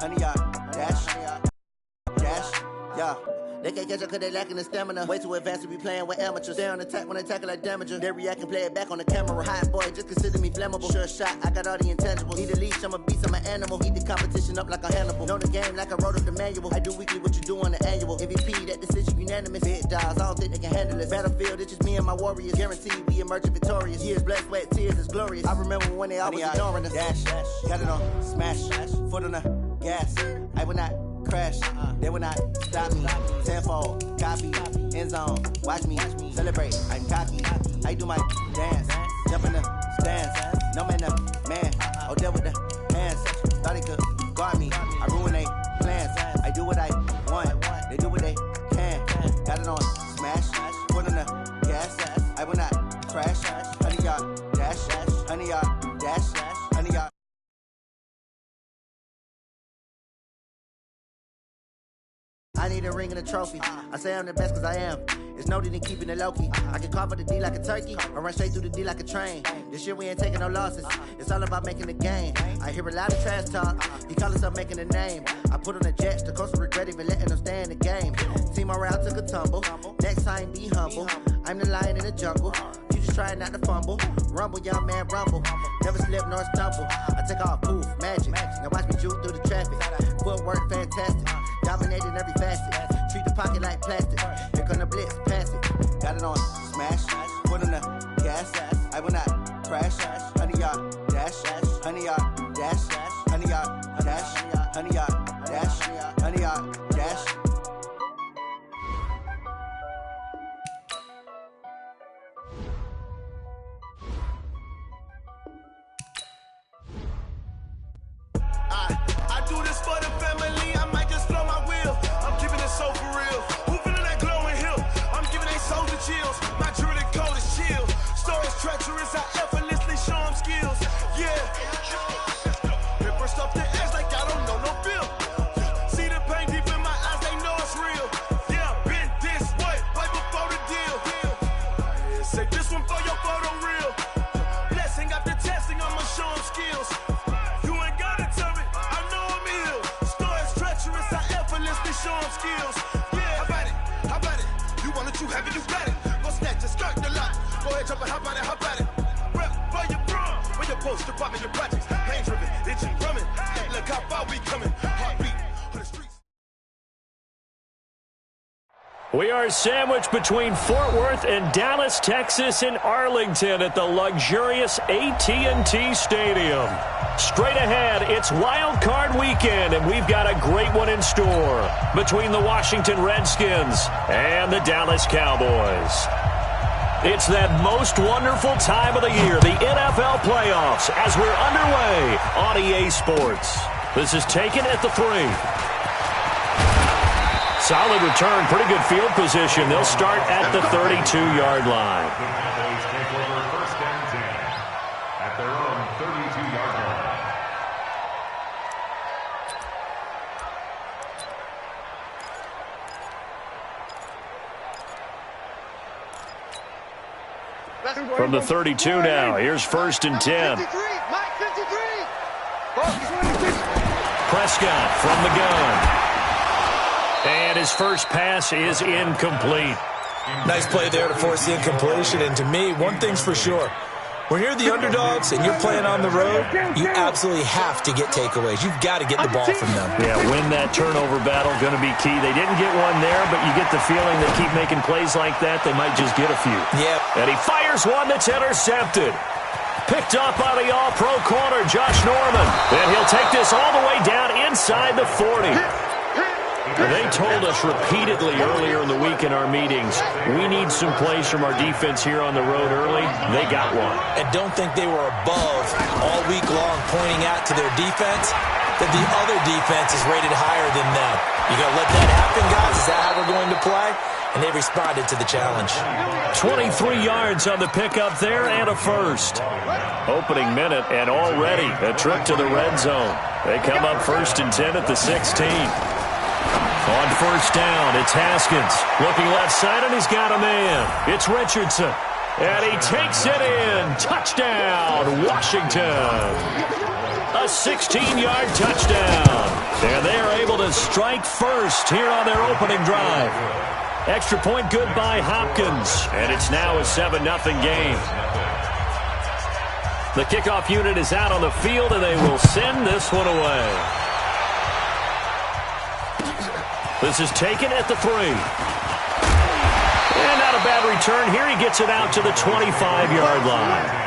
100 yard dash, dash, yeah. They can't catch up cause they lacking the stamina. Way too advanced to be playing with amateurs. They on attack when they tackle like damager. They react and play it back on the camera. Hot boy, just consider me flammable. Sure shot, I got all the intangibles. Need a leash, I'm a beast, I'm an animal. Eat the competition up like a Hannibal. Know the game like I wrote up the manual. I do weekly what you do on the annual. MVP, that decision unanimous. Big dogs, I don't think they can handle it. Battlefield, it's just me and my warriors. Guaranteed we emerge victorious. Years, blood, sweat, tears, it's glorious. I remember when they always ignoring us. Dash, got it on, smash, foot on the gas. I will not crash, they will not stop me. Tenfold, copy, end zone, watch me celebrate. I'm cocky, I do my dance, jump in the stands. No man, man, oh there with the hands. Thought he could guard me, I ruin they plans. I do what I want, they do what they can. Got it on smash, foot on the gas. I will not crash, 100 yard dash, 100 yard dash, 100 yard. I need a ring and a trophy. I say I'm the best cause I am. It's noted in keeping it low-key. I can carve up the D like a turkey or run straight through the D like a train. This year we ain't taking no losses. It's all about making the game. I hear a lot of trash talk. He call himself making a name. I put on the Jets. The coach will regret even letting them stay in the game. Team morale took a tumble. Next time be humble. I'm the lion in the jungle. You just try not to fumble. Rumble, young man, rumble. Never slip nor stumble. I take off, poof, magic. Now watch me juke through the traffic. Footwork fantastic. Dominating every facet. Treat the pocket like plastic. Here come the blitz, pass it. Got it on smash. Foot on the gas. I will not crash. 100 yard dash. 100 yard dash. 100 yard dash. 100 yard dash. 100 yard dash. I do this for the family. I might just blow my wheel. I'm keeping it so for real. Who feeling that glowing hill? I'm giving they soldier chills. My jewelry code is chill. Stories treacherous. I effortlessly show them skills. Yeah. Paper stuff the edge like I don't know no bill. See the pain deep in my eyes. They know it's real. Yeah, been this way right before the deal. Say this one for your photo reel. Blessing after testing. I'ma show them skills. Show them skills. Yeah, how about it? You want it, you have it, you got it. Go snatch it, start the lot. Go ahead, jump it, how about it? Rep for your bro, for your poster, popping your projects. Pain driven, itching, drumming. Look how far we coming. Heartbeat on the streets. We are sandwiched between Fort Worth and Dallas, Texas, in Arlington at the luxurious AT&T Stadium. Straight ahead, it's Wild Card Weekend, and we've got a great one in store between the Washington Redskins and the Dallas Cowboys. It's that most wonderful time of the year, the NFL playoffs, as we're underway on EA Sports. This is taken at the 3. Solid return, pretty good field position. They'll start at the 32-yard line. The Cowboys take over 1st and 10 at their own 32-yard line. From the 32 now, here's 1st and 10. Prescott from the gun. And his first pass is incomplete. Nice play there to force the incompletion. And to me, one thing's for sure. When you're the underdogs and you're playing on the road, you absolutely have to get takeaways. You've got to get the ball from them. Yeah, win that turnover battle, going to be key. They didn't get one there, but you get the feeling they keep making plays like that, they might just get a few. Yeah. And he fires one that's intercepted. Picked up by the all-pro corner, Josh Norman. And he'll take this all the way down inside the 40. They told us repeatedly earlier in the week in our meetings, we need some plays from our defense here on the road early. They got one. And don't think they were above all week long pointing out to their defense that the other defense is rated higher than them. You going to let that happen, guys? Is that how we're going to play? And they responded to the challenge. 23 yards on the pickup there and a first. Opening minute and already a trip to the red zone. They come up 1st and 10 at the 16. On 1st down, it's Haskins. Looking left side, and he's got a man. It's Richardson. And he takes it in. Touchdown, Washington. A 16-yard touchdown. And strike first here on their opening drive. Extra point good by Hopkins, and it's now a 7-0 game. The kickoff unit is out on the field, and they will send this one away. This is taken at the 3. And not a bad return here. He gets it out to the 25-yard line.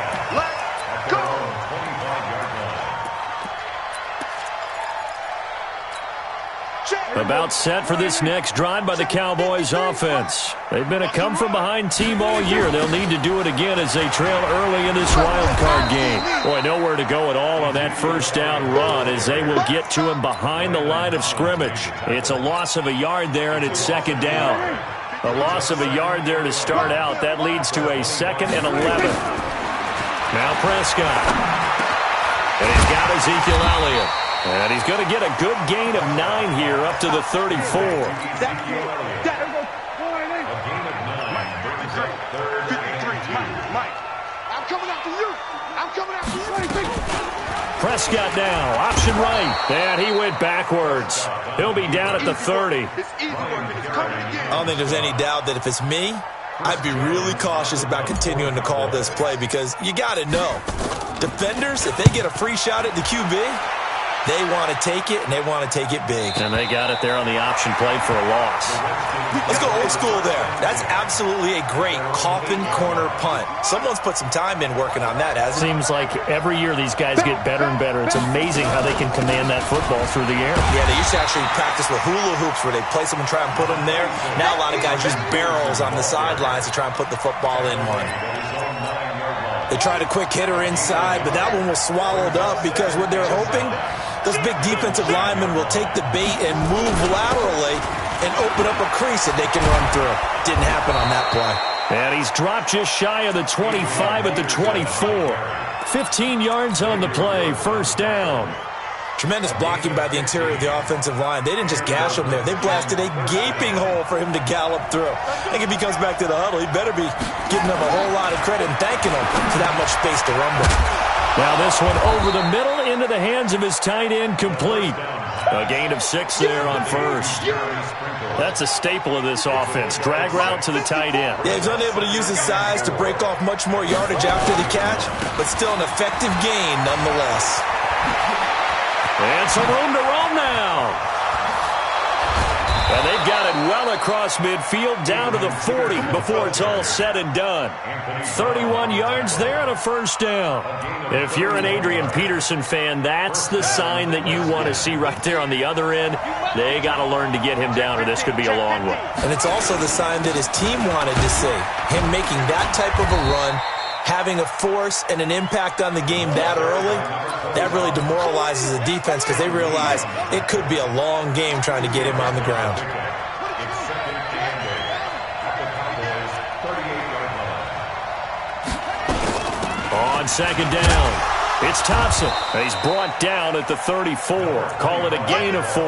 About set for this next drive by the Cowboys offense. They've been a come-from-behind team all year. They'll need to do it again as they trail early in this wild card game. Boy, nowhere to go at all on that first down run as they will get to him behind the line of scrimmage. It's a loss of a yard there, and it's second down. A loss of a yard there to start out. That leads to a 2nd and 11. Now Prescott. And he's got Ezekiel Elliott. And he's going to get a good gain of 9 here up to the 34. Prescott now, option right. And he went backwards. He'll be down at the 30. I don't think there's any doubt that if it's me, I'd be really cautious about continuing to call this play because you got to know. Defenders, if they get a free shot at the QB, they want to take it, and they want to take it big. And they got it there on the option play for a loss. Let's go old school there. That's absolutely a great coffin corner punt. Someone's put some time in working on that, hasn't it? Seems like every year these guys get better and better. It's amazing how they can command that football through the air. Yeah, they used to actually practice with hula hoops where they place them and try and put them there. Now a lot of guys use barrels on the sidelines to try and put the football in one. They tried a quick hitter inside, but that one was swallowed up because what they're hoping, those big defensive linemen will take the bait and move laterally and open up a crease that they can run through. Didn't happen on that play. And he's dropped just shy of the 25 at the 24. 15 yards on the play, first down. Tremendous blocking by the interior of the offensive line. They didn't just gash him there. They blasted a gaping hole for him to gallop through. I think if he comes back to the huddle, he better be giving them a whole lot of credit and thanking them for that much space to rumble. Now this one over the middle into the hands of his tight end, complete. A gain of 6 there on first. That's a staple of this offense. Drag route to the tight end. Yeah, he's unable to use his size to break off much more yardage after the catch, but still an effective gain nonetheless. And some room to roam now. And they've got it well across midfield down to the 40 before it's all said and done. 31 yards there and a first down. If you're an Adrian Peterson fan, that's the sign that you want to see right there on the other end. They got to learn to get him down or this could be a long one. And it's also the sign that his team wanted to see. Him making that type of a run, having a force and an impact on the game that early, that really demoralizes the defense because they realize it could be a long game trying to get him on the ground. On second down, it's Thompson. He's brought down at the 34. Call it a gain of 4.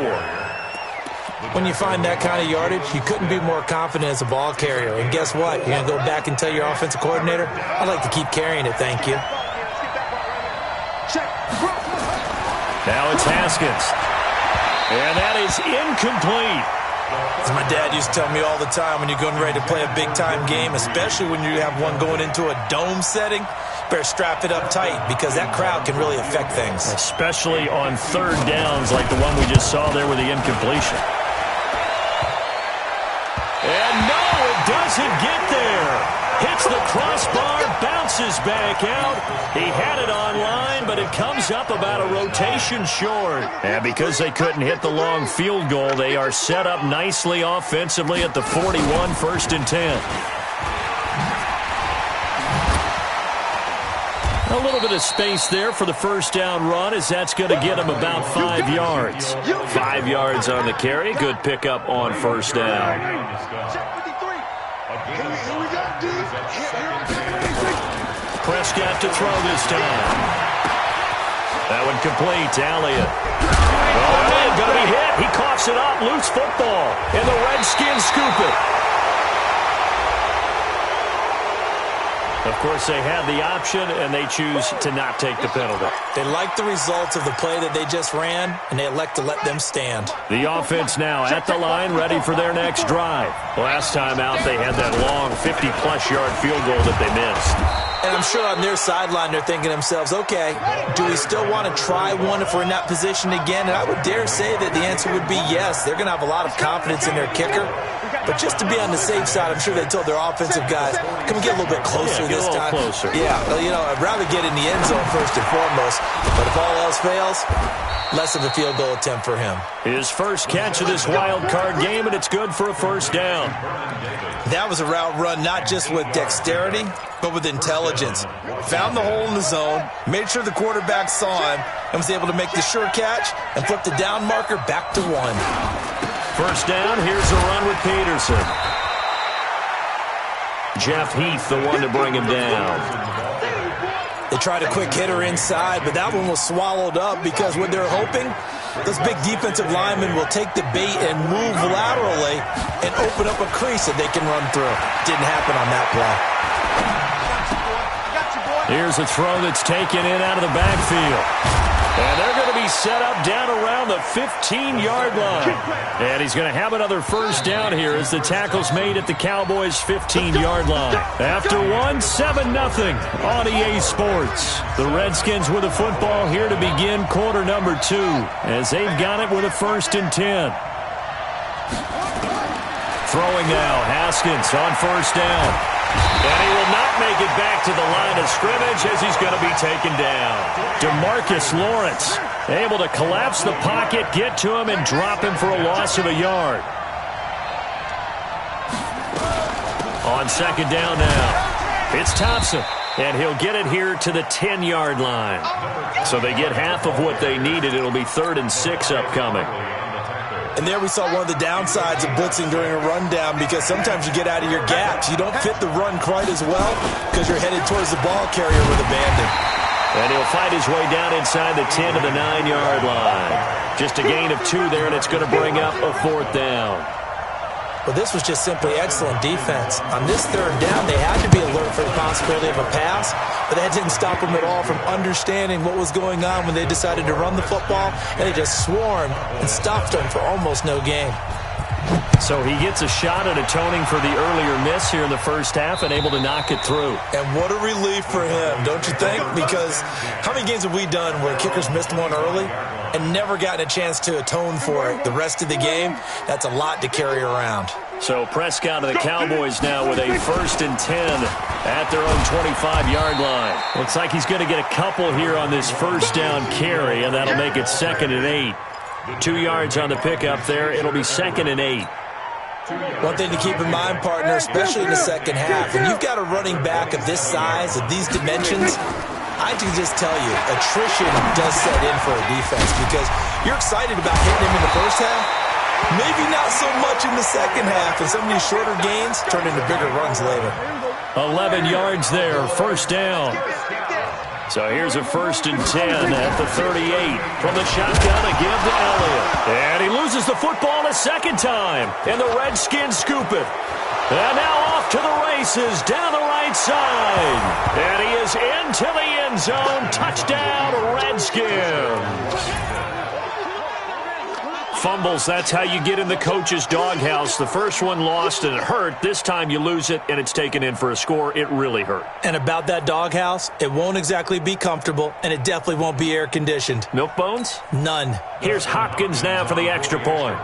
When you find that kind of yardage, you couldn't be more confident as a ball carrier. And guess what? You're going to go back and tell your offensive coordinator, I'd like to keep carrying it, thank you. Now it's Haskins. And that is incomplete. As my dad used to tell me all the time, when you're going ready to play a big-time game, especially when you have one going into a dome setting, better strap it up tight because that crowd can really affect things. Especially on third downs like the one we just saw there with the incompletion. And no, it doesn't get there. Hits the crossbar, bounces back out. He had it online, but it comes up about a rotation short. And because they couldn't hit the long field goal, they are set up nicely offensively at the 41, 1st and 10. A little bit of space there for the first down run as that's going to get him about 5 yards. 5 yards on the carry. Good pickup on first down. Prescott to throw this time. That one complete to Elliott. Oh, going to be hit. He coughs it up. Loose football. And the Redskins scoop it. Of course, they had the option, and they choose to not take the penalty. They like the results of the play that they just ran, and they elect to let them stand. The offense now at the line, ready for their next drive. Last time out, they had that long 50-plus yard field goal that they missed. And I'm sure on their sideline they're thinking to themselves, okay, do we still want to try one if we're in that position again? And I would dare say that the answer would be yes. They're going to have a lot of confidence in their kicker. But just to be on the safe side, I'm sure they told their offensive guys, can we get a little bit closer this time? Closer. Yeah, well, I'd rather get in the end zone first and foremost. But if all else fails, less of a field goal attempt for him. His first catch of this wild card game, and it's good for a first down. That was a route run not just with dexterity, but with intelligence. Found the hole in the zone, made sure the quarterback saw him, and was able to make the sure catch and flip the down marker back to 1. First down, here's a run with Peterson. Jeff Heath, the one to bring him down. They tried a quick hitter inside, but that one was swallowed up because what they're hoping, those big defensive linemen will take the bait and move laterally and open up a crease that they can run through. Didn't happen on that play. Here's a throw that's taken in out of the backfield. And they're going to be set up down around the 15-yard line. And he's going to have another first down here as the tackle's made at the Cowboys' 15-yard line. After 7-0 on EA Sports. The Redskins with a football here to begin quarter number 2 as they've got it with a 1st and 10. Throwing now, Haskins on first down. And he will not make it back to the line of scrimmage as he's going to be taken down. DeMarcus Lawrence able to collapse the pocket, get to him, and drop him for a loss of a yard. On second down now, it's Thompson, and he'll get it here to the 10-yard line. So they get half of what they needed. It'll be 3rd and 6 upcoming. And there we saw one of the downsides of blitzing during a rundown because sometimes you get out of your gaps. You don't fit the run quite as well because you're headed towards the ball carrier with abandon. And he'll fight his way down inside the 10 to the 9-yard line. Just a gain of 2 there, and it's going to bring up a 4th down. Well, this was just simply excellent defense. On this 3rd down, they had to be alert for the possibility of a pass, but that didn't stop them at all from understanding what was going on when they decided to run the football, and they just swarmed and stopped them for almost no gain. So he gets a shot at atoning for the earlier miss here in the first half and able to knock it through. And what a relief for him, don't you think? Because how many games have we done where kickers missed one early and never gotten a chance to atone for it the rest of the game? That's a lot to carry around. So Prescott of the Cowboys now with a 1st and 10 at their own 25-yard line. Looks like he's going to get a couple here on this first down carry, and that'll make it 2nd and 8. 2 yards on the pickup there. It'll be 2nd and 8. One thing to keep in mind, partner, especially in the second half, when you've got a running back of this size, of these dimensions, I can just tell you, attrition does set in for a defense because you're excited about hitting him in the first half. Maybe not so much in the second half, and some of these shorter gains turn into bigger runs later. 11 yards there, first down. So here's a 1st and 10 at the 38. From the shotgun, a give to Elliott. And he loses the football a second time. And the Redskins scoop it. And now off to the races down the right side. And he is into the end zone. Touchdown, Redskins. Fumbles, that's how you get in the coach's doghouse. The first one lost and it hurt. This time you lose it and it's taken in for a score. It really hurt. And about that doghouse, it won't exactly be comfortable, and it definitely won't be air-conditioned. Milk bones? None. Here's Hopkins now for the extra point.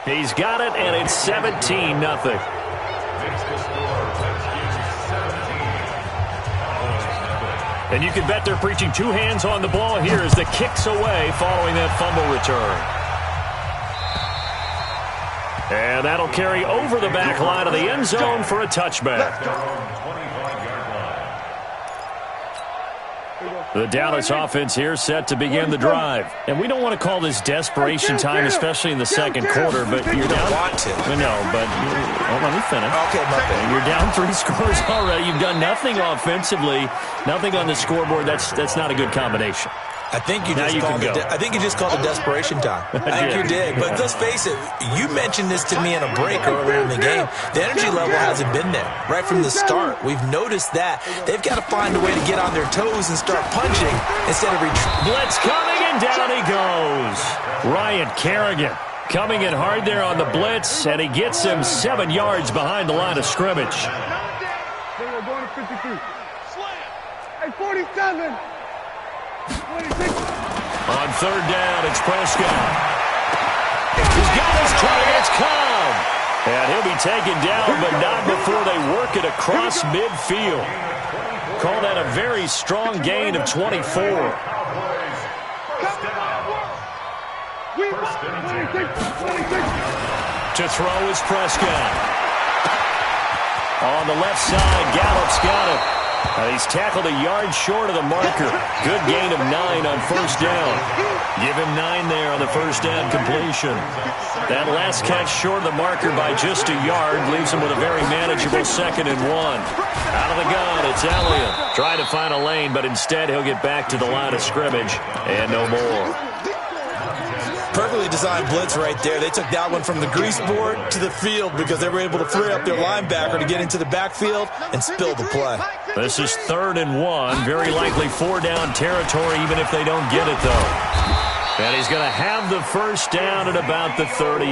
He's got it, and it's 17-0. And you can bet they're preaching 2 hands on the ball here as the kick's away following that fumble return. And that'll carry over the back line of the end zone for a touchback. The Dallas offense here set to begin the drive. And we don't want to call this desperation time, especially in the second quarter, but you're down. Want to. No, but let me finish. Okay, my bad. You're down 3 scores already. You've done nothing offensively, nothing on the scoreboard. That's not a good combination. I think you just called it desperation time. I think you did. But let's face it, you mentioned this to me in a break earlier in the game. The energy level hasn't been there right from the start. We've noticed that. They've got to find a way to get on their toes and start punching instead of retreating. Blitz coming, and down he goes. Ryan Kerrigan coming in hard there on the blitz, and he gets him 7 yards behind the line of scrimmage. We're going to 53. Hey, 47. 26. On third down, it's Prescott. He's got his targets come. And he'll be taken down, but not before they work it across midfield. Call that a very strong gain of 24. To throw is Prescott. On the left side, Gallup's got it. He's tackled a yard short of the marker. Good gain of 9 on first down. Give him 9 there on the first down completion. That last catch short of the marker by just a yard leaves him with a very manageable 2nd and 1. Out of the gun, it's Elliott. Trying to find a lane, but instead he'll get back to the line of scrimmage and no more. Perfectly designed blitz right there. They took that one from the grease board to the field because they were able to free up their linebacker to get into the backfield and spill the play. This is 3rd and 1. Very likely 4-down territory even if they don't get it, though. And he's going to have the first down at about the 38.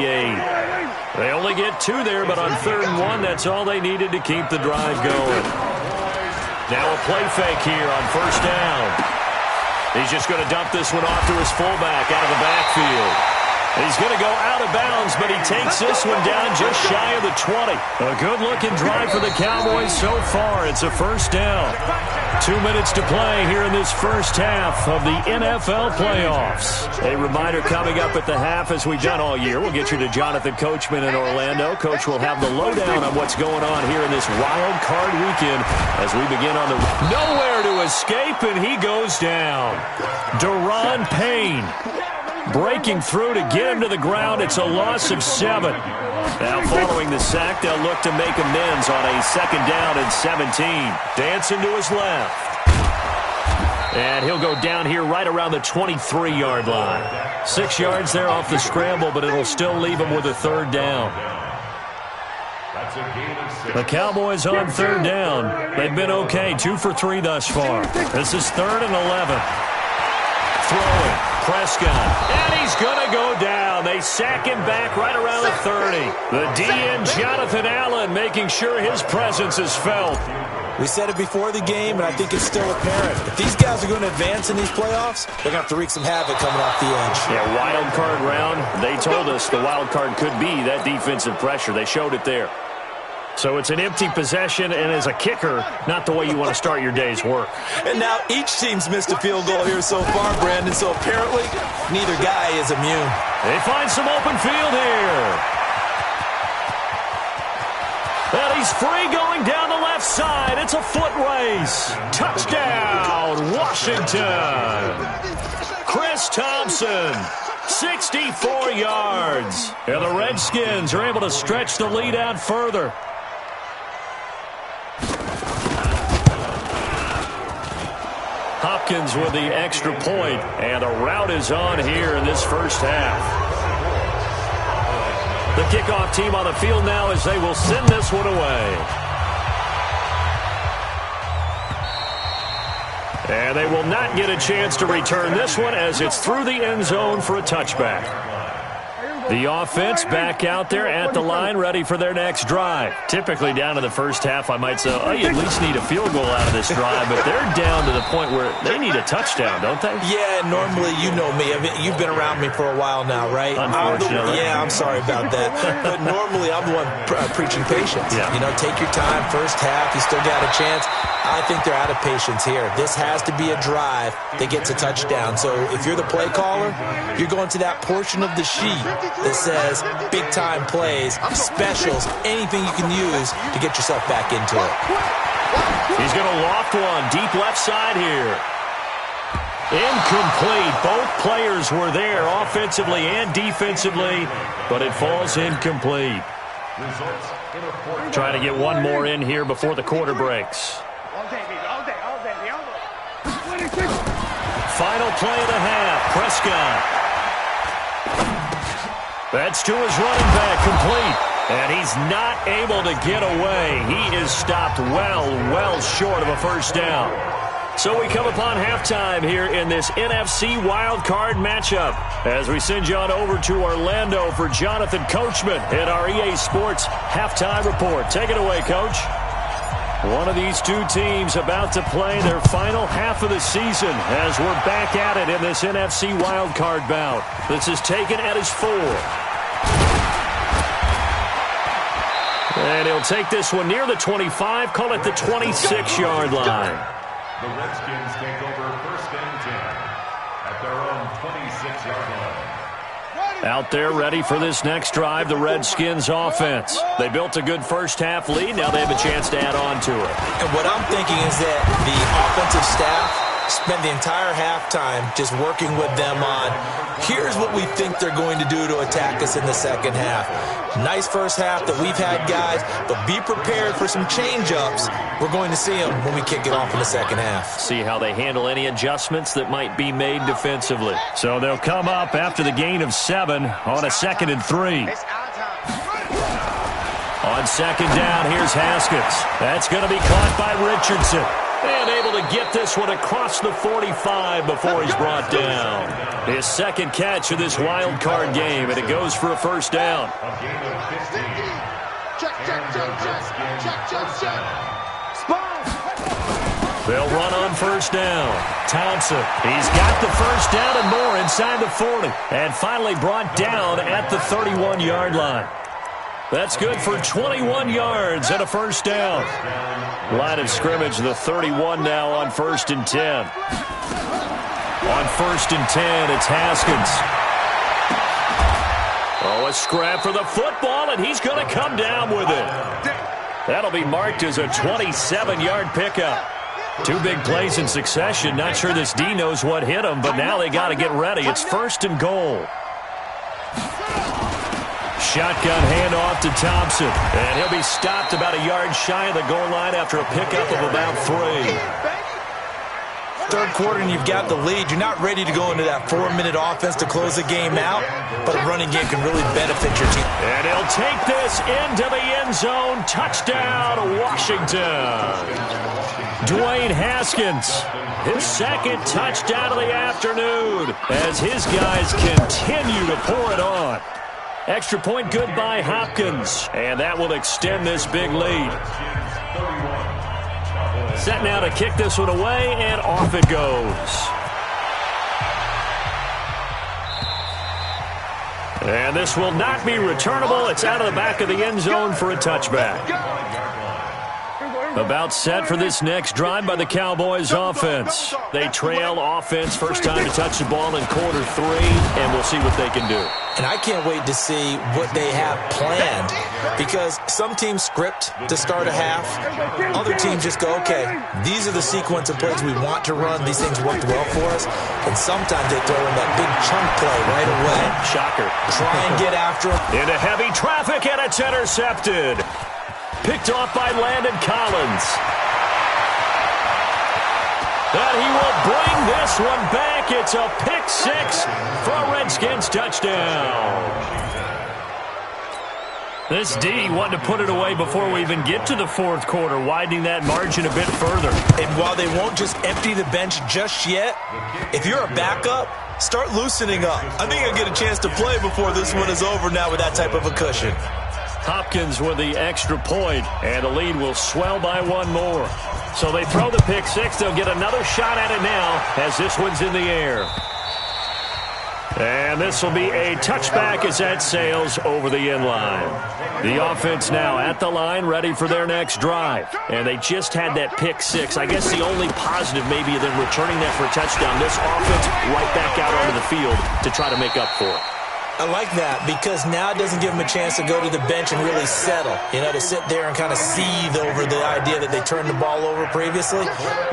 They only get 2 there, but on 3rd and 1, that's all they needed to keep the drive going. Now a play fake here on first down. He's just going to dump this one off to his fullback out of the backfield. He's going to go out of bounds, but he takes this one down just shy of the 20. A good-looking drive for the Cowboys so far. It's a first down. 2 minutes to play here in this first half of the NFL playoffs. A reminder coming up at the half, as we've done all year. We'll get you to Jonathan Coachman in Orlando. Coach will have the lowdown on what's going on here in this wild card weekend as we begin on the nowhere to escape, and he goes down. Deron Payne breaking through to get him to the ground. It's a loss of 7. Now following the sack, they'll look to make amends on a 2nd down and 17. Dancing to his left. And he'll go down here right around the 23-yard line. 6 yards there off the scramble, but it'll still leave him with a 3rd down. The Cowboys on 3rd down. They've been okay, 2 for 3 thus far. This is 3rd and 11. Throwing, Prescott, and he's going to go down. They sack him back right around the 30. The DN, Jonathan Allen, making sure his presence is felt. We said it before the game, and I think it's still apparent. If these guys are going to advance in these playoffs, they're going to have to wreak some havoc coming off the edge. Yeah, wild card round. They told us the wild card could be that defensive pressure. They showed it there. So it's an empty possession, and as a kicker, not the way you want to start your day's work. And now each team's missed a field goal here so far, Brandon, so apparently neither guy is immune. They find some open field here. And he's free going down the left side. It's a foot race. Touchdown, Washington. Chris Thompson. 64 yards. And the Redskins are able to stretch the lead out further. Hopkins with the extra point, and the route is on here in this first half. The kickoff team on the field now as they will send this one away. And they will not get a chance to return this one as it's through the end zone for a touchback. The offense back out there at the line, ready for their next drive. Typically down in the first half, I might say, oh, you at least need a field goal out of this drive, but they're down to the point where they need a touchdown, don't they? Yeah, normally, you know me. I mean, you've been around me for a while now, right? Unfortunately. I'm sorry about that. But normally, I'm the one preaching patience. Yeah. You know, take your time, first half, you still got a chance. I think they're out of patience here. This has to be a drive that gets a touchdown. So if you're the play caller, you're going to that portion of the sheet that says big-time plays, specials, anything you can use to get yourself back into it. He's going to loft one deep left side here. Incomplete. Both players were there offensively and defensively, but it falls incomplete. Trying to get one more in here before the quarter breaks. final play of the half. Prescott. That's to his running back, complete. And he's not able to get away. He is stopped well short of a first down. So we come upon halftime here in this NFC wildcard matchup as we send you on over to Orlando for Jonathan Coachman in our EA Sports Halftime Report. Take it away, Coach. One of these two teams about to play their final half of the season as we're back at it in this NFC wildcard bout. This is taken at his 4. And he'll take this one near the 25, call it the 26-yard line. The Redskins take over 1st and 10 at their own 26-yard line. Out there ready for this next drive, the Redskins offense. They built a good first-half lead. Now they have a chance to add on to it. And what I'm thinking is that the offensive staff spent the entire halftime just working with them on, here's what we think they're going to do to attack us in the second half. Nice first half that we've had, guys, but be prepared for some change-ups. We're going to see them when we kick it off in the second half. See how they handle any adjustments that might be made defensively. So they'll come up after the gain of 7 on a 2nd and 3. On second down, here's Haskins. That's going to be caught by Richardson. And able to get this one across the 45 before he's brought down. His second catch of this wild card game, and it goes for a first down. A gain of 15. They'll run on first down. Thompson, he's got the first down and more inside the 40. And finally brought down at the 31-yard line. That's good for 21 yards and a first down. Line of scrimmage, the 31 now on 1st and 10. On 1st and 10, it's Haskins. Oh, a scrap for the football, and he's going to come down with it. That'll be marked as a 27-yard pickup. 2 big plays in succession. Not sure this D knows what hit him, but now they got to get ready. It's 1st and goal. Shotgun handoff to Thompson. And he'll be stopped about a yard shy of the goal line after a pickup of about 3. Third quarter and you've got the lead. You're not ready to go into that 4-minute offense to close the game out, but a running game can really benefit your team. And he'll take this into the end zone. Touchdown, Washington. Dwayne Haskins, his second touchdown of the afternoon as his guys continue to pour it on. Extra point good by Hopkins, and that will extend this big lead. Set now to kick this one away, and off it goes. And this will not be returnable. It's out of the back of the end zone for a touchback. About set for this next drive by the Cowboys offense. They trail offense, first time to touch the ball in quarter 3, and we'll see what they can do. And I can't wait to see what they have planned, because some teams script to start a half. Other teams just go, okay, these are the sequence of plays we want to run. These things worked well for us. And sometimes they throw in that big chunk play right away. Shocker. Try and get after them. Into heavy traffic, and it's intercepted. Picked off by Landon Collins. And he will bring this one back. It's a pick 6 for a Redskins touchdown. This D wanted to put it away before we even get to the 4th quarter, widening that margin a bit further. And while they won't just empty the bench just yet, if you're a backup, start loosening up. I think I'll get a chance to play before this one is over now with that type of a cushion. Hopkins with the extra point, and the lead will swell by 1 more. So they throw the pick 6. They'll get another shot at it now as this one's in the air. And this will be a touchback as that sails over the end line. The offense now at the line, ready for their next drive. And they just had that pick 6. I guess the only positive maybe than returning that for a touchdown. This offense right back out onto the field to try to make up for it. I like that because now it doesn't give them a chance to go to the bench and really settle, to sit there and kind of seethe over the idea that they turned the ball over previously.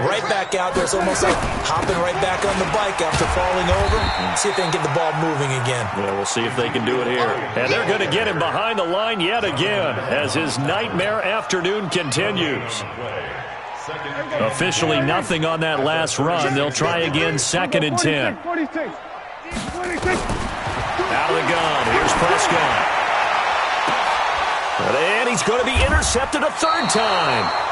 Right back out there, it's almost like hopping right back on the bike after falling over. See if they can get the ball moving again. Yeah, we'll see if they can do it here. And they're going to get him behind the line yet again as his nightmare afternoon continues. Officially nothing on that last run. They'll try again, 2nd and 10. 46. Out of the gun. Here's Prescott. And he's going to be intercepted a 3rd time.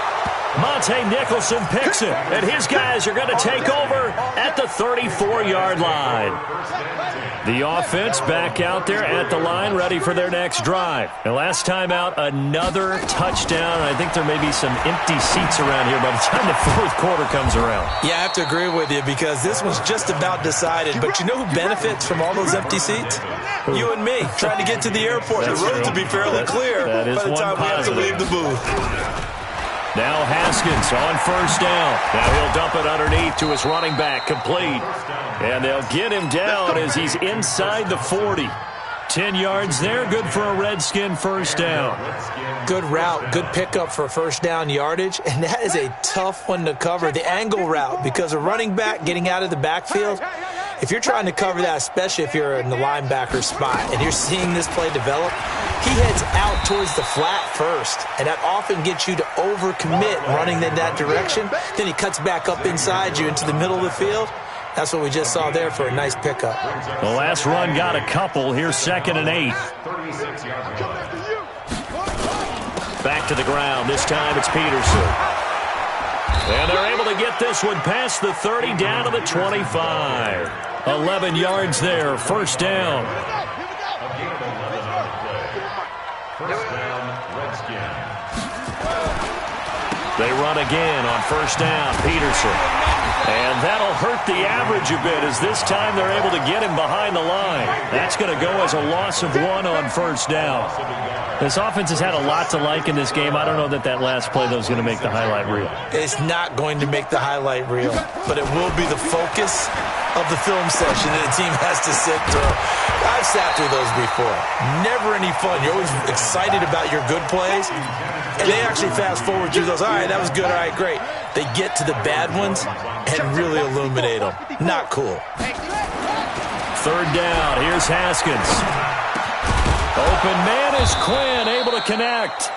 Monte Nicholson picks it, and his guys are going to take over at the 34-yard line. The offense back out there at the line, ready for their next drive. And last time out, another touchdown. I think there may be some empty seats around here by the time the 4th quarter comes around. Yeah, I have to agree with you because this one's just about decided. But you know who benefits from all those empty seats? You and me, trying to get to the airport. That's the roads true. will be fairly clear that is by the time we have to leave the booth. Now Haskins on 1st down. Now he'll dump it underneath to his running back, complete. And they'll get him down as he's inside the 40. 10 yards there, good for a Redskin 1st down. Good route, good pickup for 1st down yardage, and that is a tough one to cover, the angle route, because a running back getting out of the backfield, if you're trying to cover that, especially if you're in the linebacker spot and you're seeing this play develop, he heads out towards the flat first, and that often gets you to overcommit running in that direction. Then he cuts back up inside you into the middle of the field. That's what we just saw there for a nice pickup. The last run got a couple. Here's 2nd and 8. Back to the ground. This time it's Peterson. And they're able to get this one past the 30 down to the 25. 11 yards there. 1st down. They run again on 1st down. Peterson. And that'll hurt the average a bit as this time they're able to get him behind the line. That's going to go as a loss of 1 on 1st down. This offense has had a lot to like in this game. I don't know that last play, though, is going to make the highlight reel. It's not going to make the highlight reel, but it will be the focus of the film session that the team has to sit through. I've sat through those before. Never any fun. You're always excited about your good plays, and they actually fast forward through those. All right, that was good. All right, great. They get to the bad ones and really illuminate them. Not cool. 3rd down. Here's Haskins. Open man is Quinn, able to connect.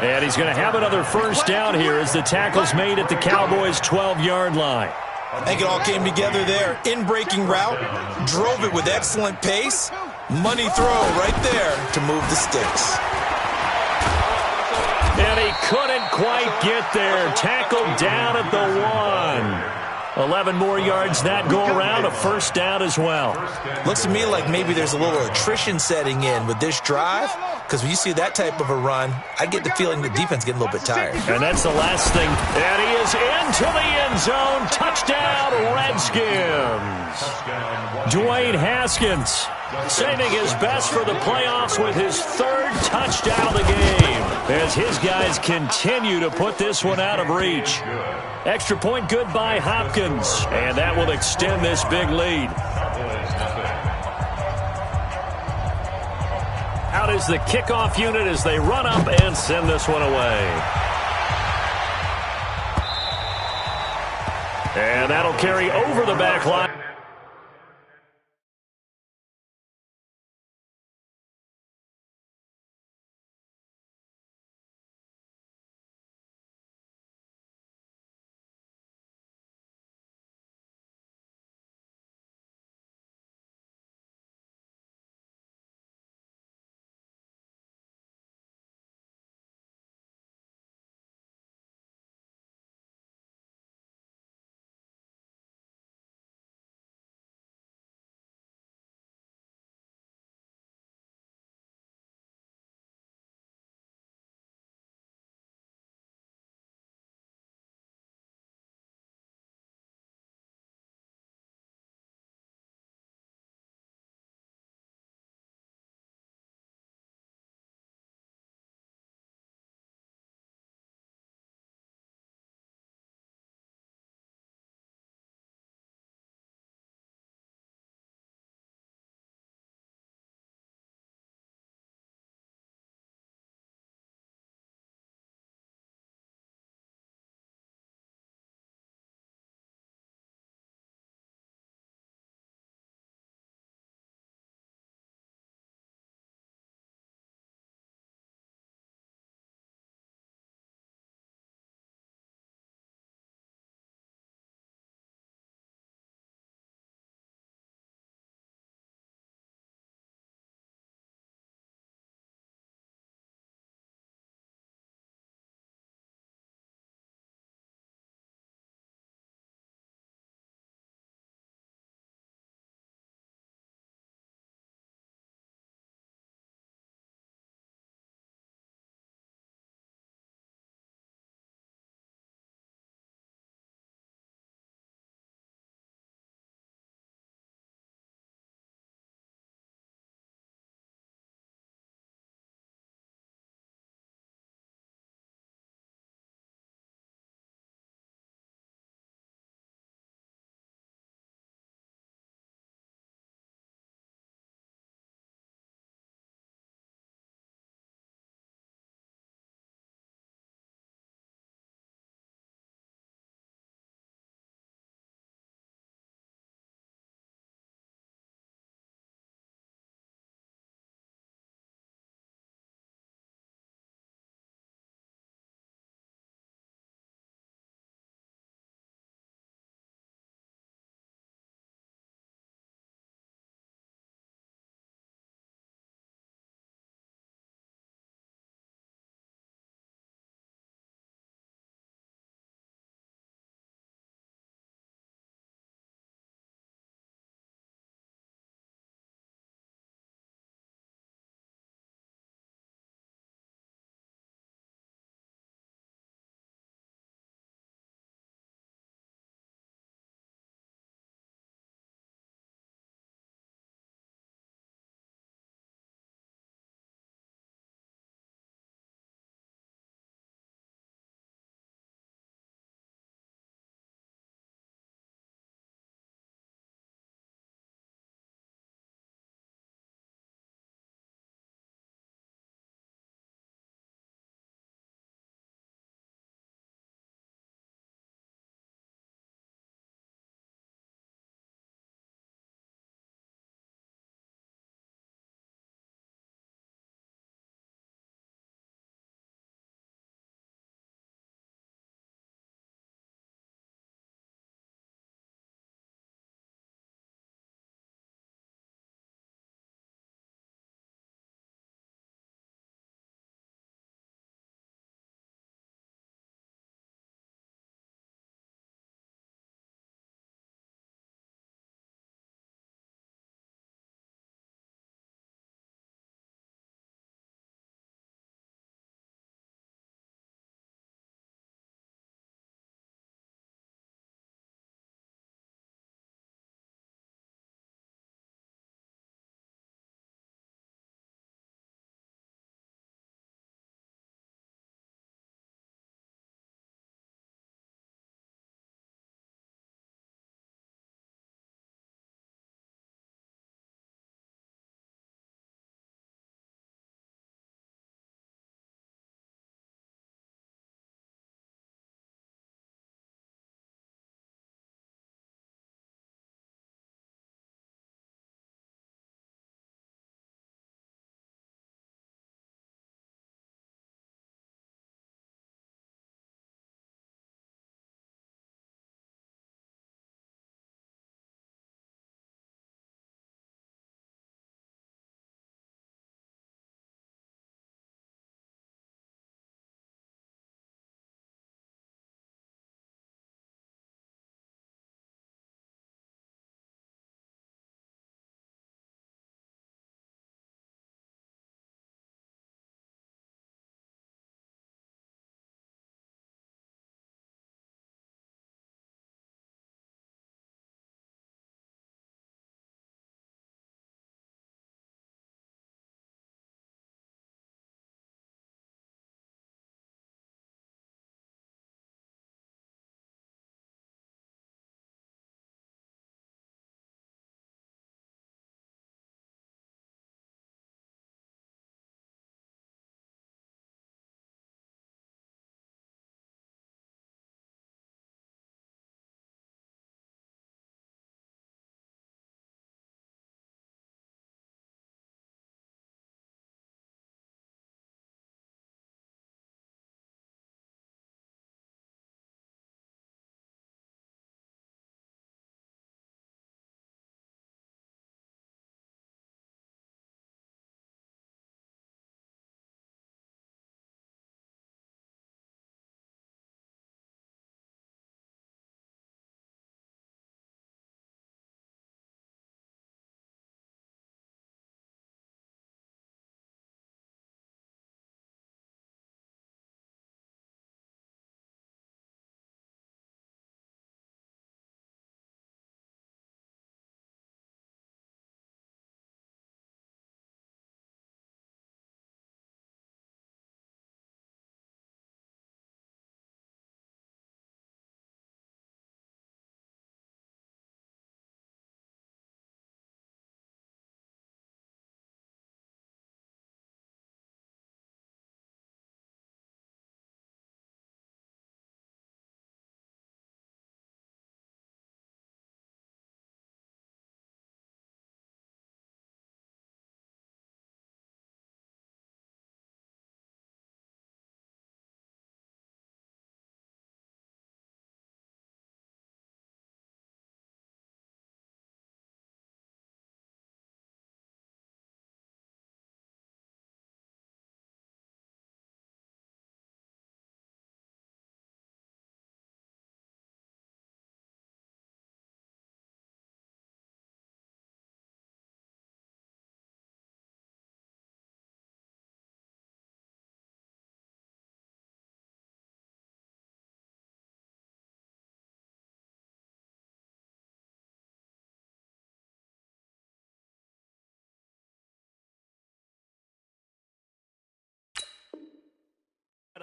And he's going to have another 1st down here as the tackle's made at the Cowboys' 12-yard line. I think it all came together there. In-breaking route, drove it with excellent pace. Money throw right there to move the sticks. And he couldn't quite get there. Tackled down at the 1. 11 more yards that go around, a 1st down as well. Looks to me like maybe there's a little attrition setting in with this drive, because when you see that type of a run, I get the feeling the defense getting a little bit tired. And that's the last thing. And he is into the end zone. Touchdown, Redskins. Dwayne Haskins saving his best for the playoffs with his 3rd touchdown of the game as his guys continue to put this one out of reach. Extra point good by Hopkins, and that will extend this big lead. Out is the kickoff unit as they run up and send this one away. And that'll carry over the back line.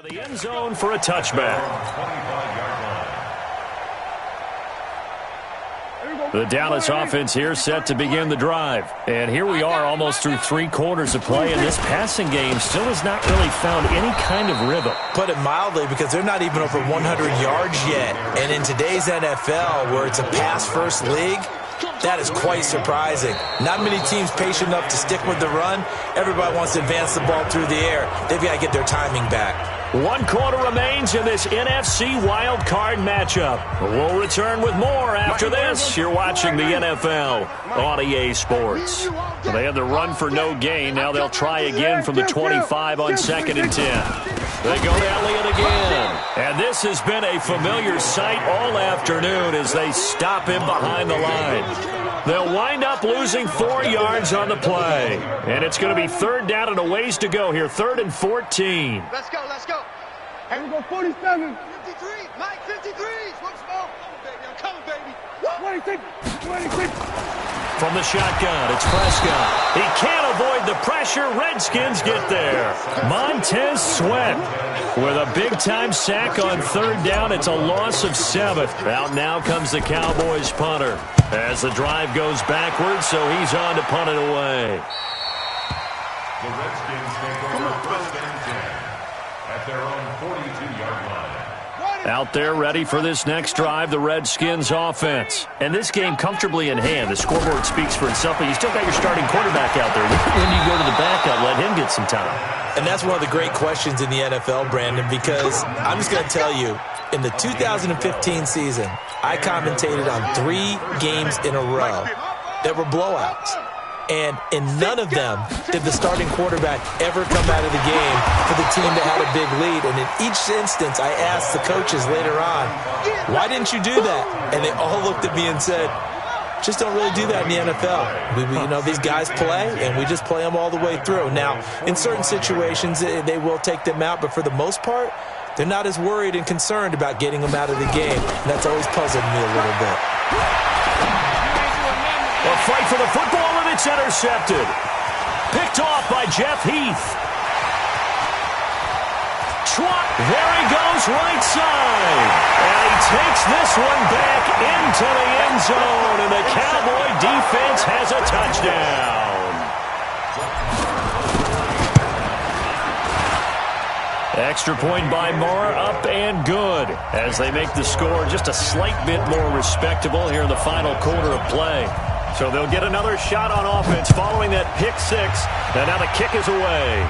The end zone for a touchback. The Dallas offense here set to begin the drive. And here we are almost through 3 quarters of play, and this passing game still has not really found any kind of rhythm. Put it mildly, because they're not even over 100 yards yet. And in today's NFL, where it's a pass-first league, that is quite surprising. Not many teams patient enough to stick with the run. Everybody wants to advance the ball through the air. They've got to get their timing back. 1 quarter remains in this NFC wild card matchup. We'll return with more after this. You're watching the NFL on EA Sports. They had the run for no gain. Now they'll try again from the 25 on 2nd and 10. They go to Elliott again. And this has been a familiar sight all afternoon as they stop him behind the line. They'll wind up losing 4 yards on the play. And it's going to be 3rd down and a ways to go here. 3rd and 14. Let's go, let's go. Here we go, 47. 53, Mike, 53. What's more? I'm coming, baby. 26, 26. From the shotgun, it's Prescott. He can't avoid the pressure. Redskins get there. Montez Sweat with a big-time sack on 3rd down. It's a loss of 7. Out now comes the Cowboys punter as the drive goes backwards, so he's on to punt it away. The Redskins take over 1st and 10 at their own 42-yard line. Out there ready for this next drive, the Redskins offense. And this game comfortably in hand. The scoreboard speaks for itself, but you still got your starting quarterback out there. When you go to the backup, let him get some time. And that's one of the great questions in the NFL, Brandon, because I'm just going to tell you, in the 2015 season, I commentated on 3 games in a row that were blowouts. And in none of them did the starting quarterback ever come out of the game for the team that had a big lead. And in each instance, I asked the coaches later on, why didn't you do that? And they all looked at me and said, just don't really do that in the NFL. These guys play, and we just play them all the way through. Now, in certain situations, they will take them out, but for the most part, they're not as worried and concerned about getting them out of the game. And that's always puzzled me a little bit. A fight for the football, and it's intercepted. Picked off by Jeff Heath. Trot, there he goes, right side. And he takes this one back into the end zone, and the Cowboy defense has a touchdown. Extra point by Moore, up and good, as they make the score just a slight bit more respectable here in the final quarter of play. So they'll get another shot on offense following that pick 6. And now the kick is away.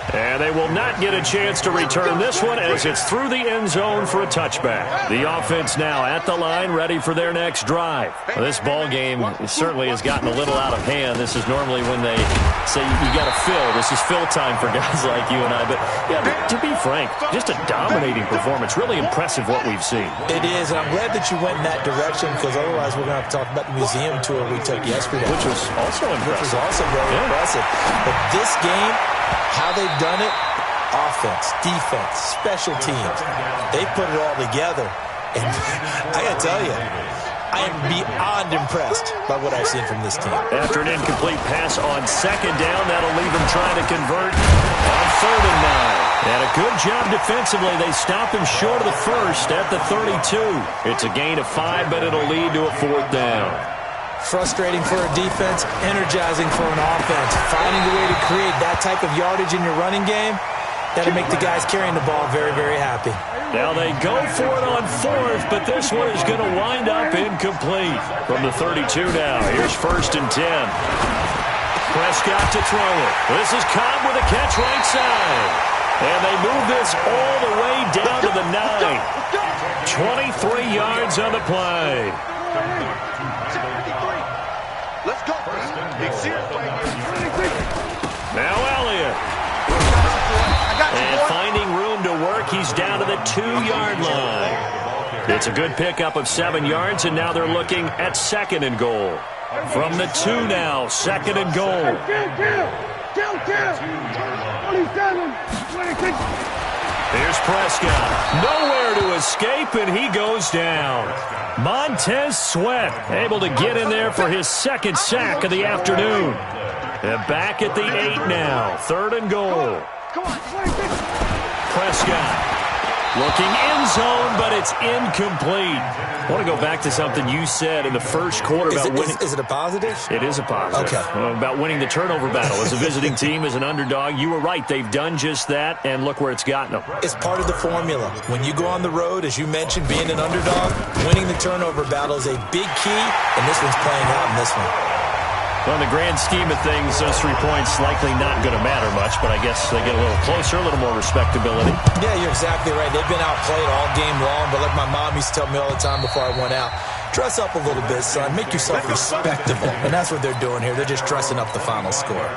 And they will not get a chance to return this one as it's through the end zone for a touchback. The offense now at the line, ready for their next drive. Well, this ball game certainly has gotten a little out of hand. This is normally when they say you got to fill. This is fill time for guys like you and I. But yeah, to be frank, just a dominating performance. Really impressive what we've seen. It is, and I'm glad that you went in that direction, because otherwise we're going to have to talk about the museum tour we took yesterday. Which was also impressive. Which was also very impressive. But this game, how they've done it, offense, defense, special teams, they put it all together. And I got to tell you, I am beyond impressed by what I've seen from this team. After an incomplete pass on 2nd down, that'll leave them trying to convert on 3rd and 9. And a good job defensively. They stop him short of the 1st at the 32. It's a gain of 5, but it'll lead to a 4th down. Frustrating for a defense, energizing for an offense. Finding a way to create that type of yardage in your running game, that'll make the guys carrying the ball very, very happy. Now they go for it on 4th, but this one is going to wind up incomplete. From the 32 now, here's 1st and 10. Prescott to throw it. This is Cobb with a catch right side. And they move this all the way down to the 9. 23 yards on the play. Let's go. Now Elliott. And finding room to work, he's down to the 2-yard line. It's a good pickup of 7 yards, and now they're looking at 2nd and goal. From the 2 now, 2nd and goal. Kill. 27, 26. Here's Prescott. Nowhere to escape, and he goes down. Montez Sweat able to get in there for his 2nd sack of the afternoon. And back at the 8 now. 3rd and goal. Come on, 26. Prescott looking end zone, but it's incomplete. I want to go back to something you said in the first quarter about winning. Is it a positive? It is a positive. Okay. About winning the turnover battle. As a visiting team, as an underdog, you were right. They've done just that, and look where it's gotten them. It's part of the formula. When you go on the road, as you mentioned, being an underdog, winning the turnover battle is a big key, and this one's playing out in this one. Well, in the grand scheme of things, those 3 points likely not going to matter much, but I guess they get a little closer, a little more respectability. Yeah, you're exactly right. They've been outplayed all game long, but like my mom used to tell me all the time before I went out, dress up a little bit, son. Make yourself respectable. And that's what they're doing here. They're just dressing up the final score.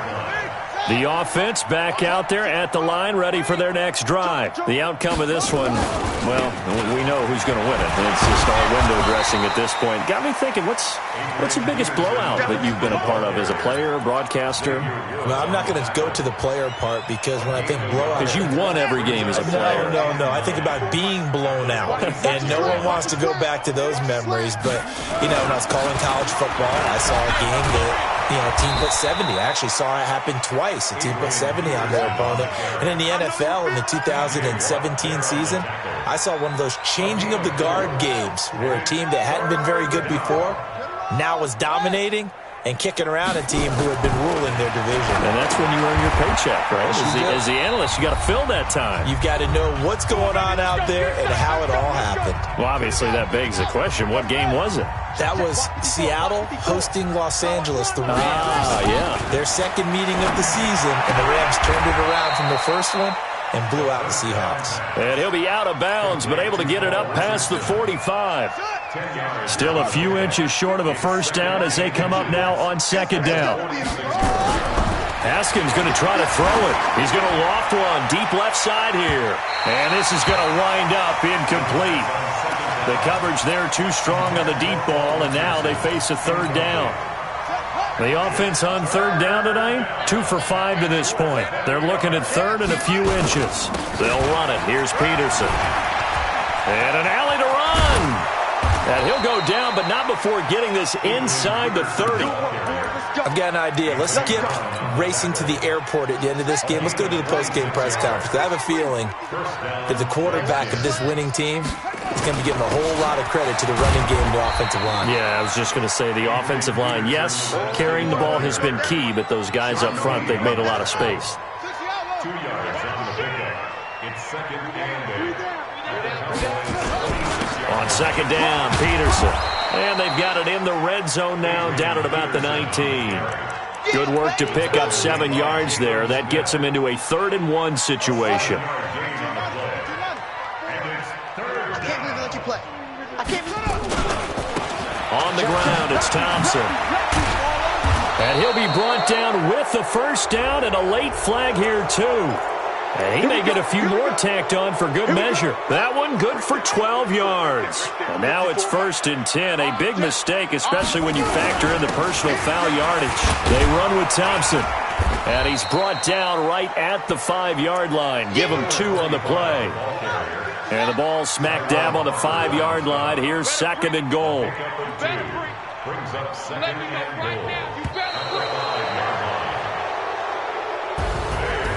The offense back out there at the line, ready for their next drive. The outcome of this one, well, we know who's going to win it. It's just all window dressing at this point. Got me thinking, what's the biggest blowout that you've been a part of as a player, broadcaster? Well, I'm not going to go to the player part because when I think blowout... Because you won every game as a player. No. I think about being blown out. And no one wants to go back to those memories. But, when I was calling college football, I saw a game that... a team put 70. I actually saw it happen twice. A team put 70 on their opponent. And in the NFL, in the 2017 season, I saw one of those changing of the guard games where a team that hadn't been very good before now was dominating and kicking around a team who had been ruling their division. And that's when you earn your paycheck, right? As the analyst, you got to fill that time. You've got to know what's going on out there and how it all happened. Well, obviously, that begs the question, what game was it? That was Seattle hosting Los Angeles, the Rams. Yeah. Their second meeting of the season, and the Rams turned it around from the first one and blew out the Seahawks. And he'll be out of bounds, but able to get it up past the 45. Still a few inches short of a first down as they come up now on second down. Haskins going to try to throw it. He's going to loft one deep left side here. And this is going to wind up incomplete. The coverage there too strong on the deep ball, and now they face a third down. The offense on third down tonight, 2 for 5 to this point. They're looking at third and a few inches. They'll run it. Here's Peterson. And an alley to run. And he'll go down, but not before getting this inside the 30. I've got an idea. Let's skip racing to the airport at the end of this game. Let's go to the post-game press conference. I have a feeling that the quarterback of this winning team is going to be getting a whole lot of credit to the running game and the offensive line. Yeah, I was just going to say the offensive line, yes, carrying the ball has been key, but those guys up front, they've made a lot of space. 2 yards after the pickup. It's second and 8. On second down, Peterson. And they've got it in the red zone now, down at about the 19. Good work to pick up 7 yards there. That gets them into a 3rd and 1 situation. On the ground, it's Thompson. And he'll be brought down with the first down and a late flag here, too. And he may get a few more tacked on for good measure. That one good for 12 yards. And now it's 1st and 10. A big mistake, especially when you factor in the personal foul yardage. They run with Thompson. And he's brought down right at the 5-yard line. Give him 2 on the play. And the ball smack dab on the 5-yard line. Here's 2nd and goal. Brings up 2nd and goal.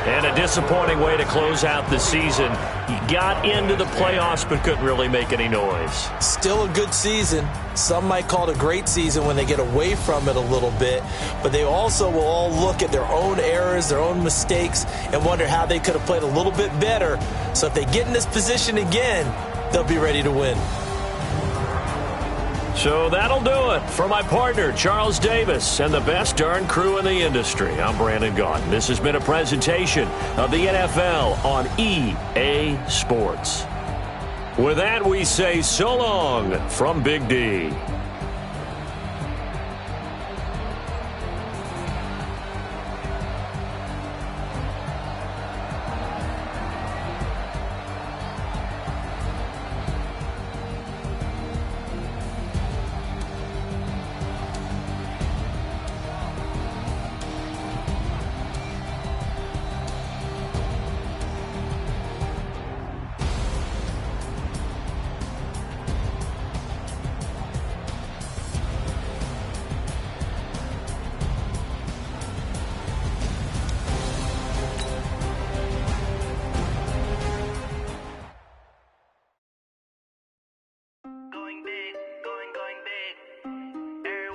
And a disappointing way to close out the season. He got into the playoffs but couldn't really make any noise. Still a good season. Some might call it a great season when they get away from it a little bit. But they also will all look at their own errors, their own mistakes, and wonder how they could have played a little bit better. So if they get in this position again, they'll be ready to win. So that'll do it for my partner, Charles Davis, and the best darn crew in the industry. I'm Brandon Gaudin. This has been a presentation of the NFL on EA Sports. With that, we say so long from Big D.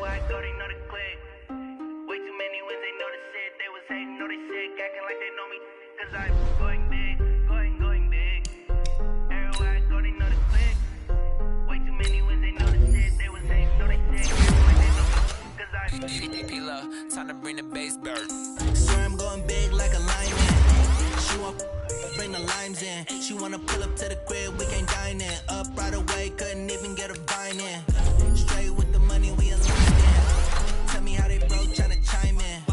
Everywhere I go, they know the click. Way too many wins, they know the shit. They was hating, know they sick, acting like they know me. Cause I'm going big, going big. Everywhere I go, they know the click. Way too many wins, they know the shit. They was hating, know they sick, acting like they know me. Cause I'm P-Love, time to bring the bass bird. Swear I'm going big like a lineman. She want bring the limes in. She wanna pull up to the crib, we can't dine in. Up right away, couldn't even get a vine in. Straight with the money, we aligned in. Tell me how they broke, tryna chime in.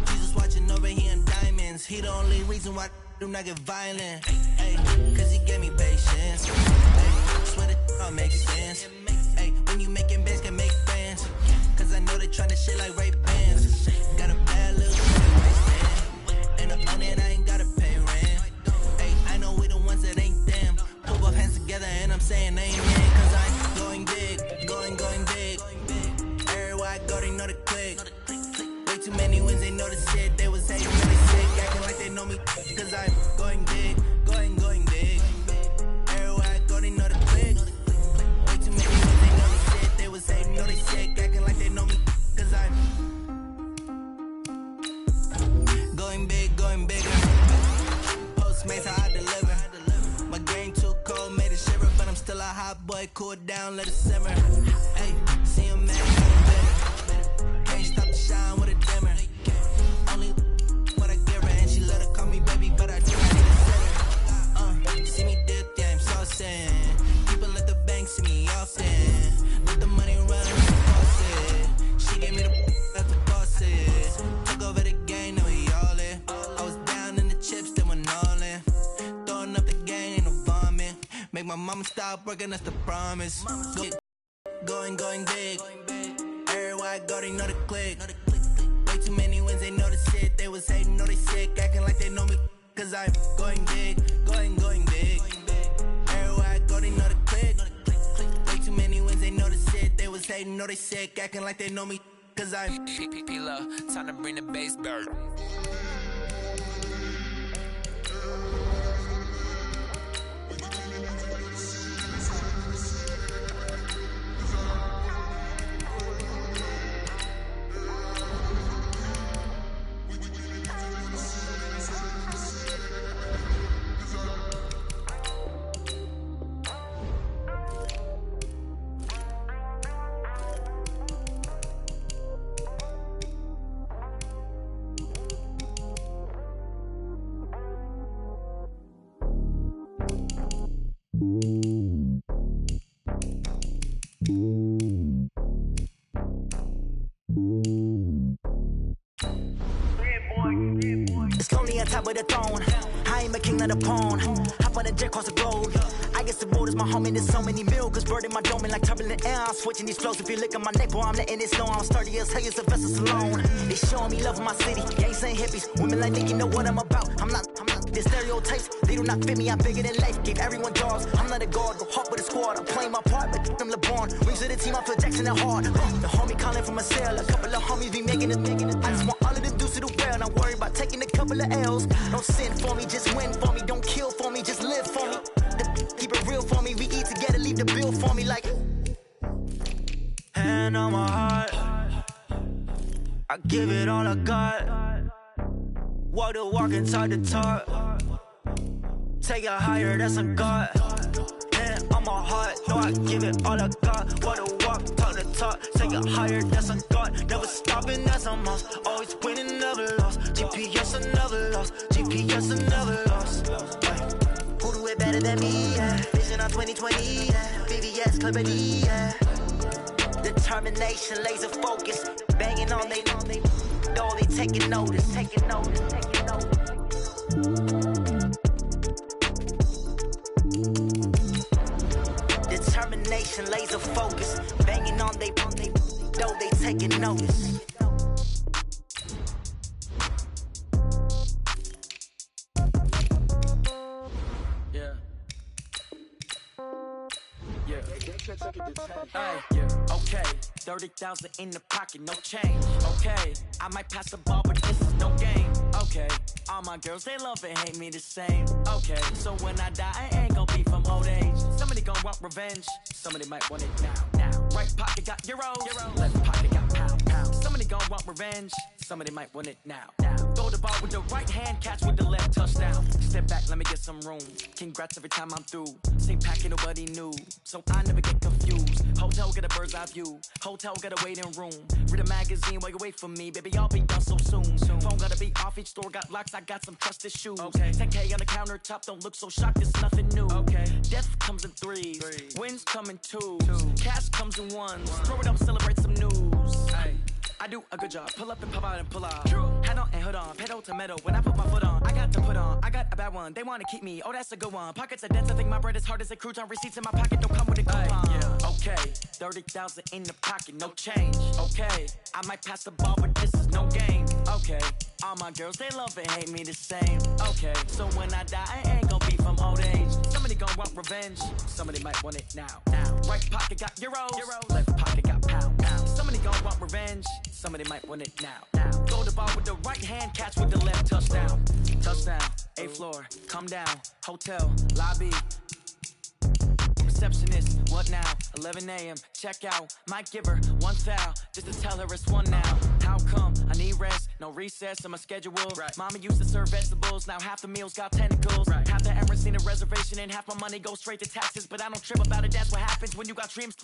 Jesus watching over here in diamonds. He the only reason why I do not get violent. Ay, cause he gave me patience. Ay, swear that all makes sense. Ay, when you making bands, can make friends. Cause I know they tryna shit like Ray Bans. Got a bad little shit waist. And on it, I ain't gotta pay rent. Ay, I know we the ones that ain't them. Put both hands together and I'm saying amen. Cause I'm going big, going big. Everywhere I go, they know the click. Way too many wins, they know the shit. They was hating, really sick, acting like they know me. Cause I'm going big, going big. Everywhere I go, they know the click. Way too many wins, they know the shit. They was hating, know they sick, acting like they know me. Cause I'm going bigger. Postmates, how I deliver. My game too cold, made it shiver. But I'm still a hot boy, cool down, let it simmer. Hey, see him mad, better. Can't stop the shine with a dimmer. Only what I give her, and she let her call me baby, but I do not need a sitter. See me dip, yeah, I'm saucing. People at the bank see me often. Let the money run and toss it. She gave me the at the bosses. Took over the game, now we all in. I was down in the chips, then went all in. Throwing up the game, ain't no vomit. Make my mama stop working, that's the promise. Going big. Everywhere I go, they know the click. Way too many wins, they know the shit. They was hating, know they sick, acting like they know me. Cause I'm going big, going big. Everywhere I go, they know the click. Way too many wins, they know the shit. They was hating, know they sick, acting like they know me. Cause I'm P-Love, time to bring the bass bird. It's lonely on top of the throne. I ain't a king of the pawn. Hop on a jet across the globe. I guess the road is my home and there's so many milkers birding my dome like turbulent air. I'm switching these flows. If you look at my neck, boy, I'm letting it snow. I'm sturdy as hell, it's a vessel alone. They showing me love in my city. Gangs ain't hippies. Women like me, you know what I'm about. I'm not the stereotypes. They do not fit me. I'm bigger than life. Gave everyone jobs. I'm not a guard. Go hard with a squad. I'm playing my part, but them LeBron. Rings to the team. I feel Jackson and hard. The homie calling from a cell. A couple of homies be making it. I just want all of them dudes to do well. Not worry about taking a couple of L's. Don't sin for me, just win for me. Don't kill for me, just live for me. Keep it real for me. We eat together, leave the bill for me like. Hand on my heart, I give it all I got. Walk the walk and talk the talk. Take it higher, that's a God. Hand on my heart, no, I give it all I got. Walk the walk, talk the talk. Take it higher, that's a God. Never stopping, that's a must. Always winning, never lost. GPS, I never lost. GPS, I never lost. Who do it better than me? Yeah. Vision on 2020. Yeah. VVS, Clippity. Yeah. Determination, laser focus. Banging on they know they taking notice. Determination, laser focus. Banging on they know they taking notice. Okay, 30,000 in the pocket, no change. Okay, I might pass the ball, but this is no game. Okay, all my girls, they love and hate me the same. Okay, so when I die, I ain't gon' be from old age. Somebody gon' want revenge, somebody might want it now. Right pocket got euros, left pocket got gon' want revenge. Somebody might want it now. Throw the ball with the right hand, catch with the left, touchdown. Step back, let me get some room. Congrats every time I'm through. Same packet, nobody knew, so I never get confused. Hotel got a bird's eye view. Hotel got a waiting room. Read a magazine while you wait for me, baby. I'll be done so soon. Phone gotta be off, each store got locks. I got some trusted shoes. 10K on the countertop, don't look so shocked. It's nothing new. Death comes in threes. Wins come in twos. Cash comes in ones. Throw it up, celebrate some news. I do a good job. Pull up and pop out and pull out. Head on and hood on. Pedal to metal. When I put my foot on, I got to put on. I got a bad one. They want to keep me. Oh, that's a good one. Pockets are dense. I think my bread is hard as a crouton. Receipts in my pocket don't come with a coupon. Okay, 30,000 in the pocket, no change. Okay, I might pass the ball, but this is no game. Okay, all my girls, they love and hate me the same. Okay, so when I die, I ain't gonna be from old age. Somebody gon' want revenge. Somebody might want it now. Right pocket got euros. Left pocket got pounds. Somebody gon' want revenge. Somebody might want it now. Throw the ball with the right hand, catch with the left, touchdown. Touchdown, 8th floor, come down, hotel, lobby. Receptionist, what now? 11 a.m., check out. Might give her one foul, just to tell her it's one now. How come? I need rest, no recess in my schedule. Mama used to serve vegetables, now half the meals got tentacles. Half the Emirates need a reservation and half my money goes straight to taxes. But I don't trip about it, that's what happens when you got dreams.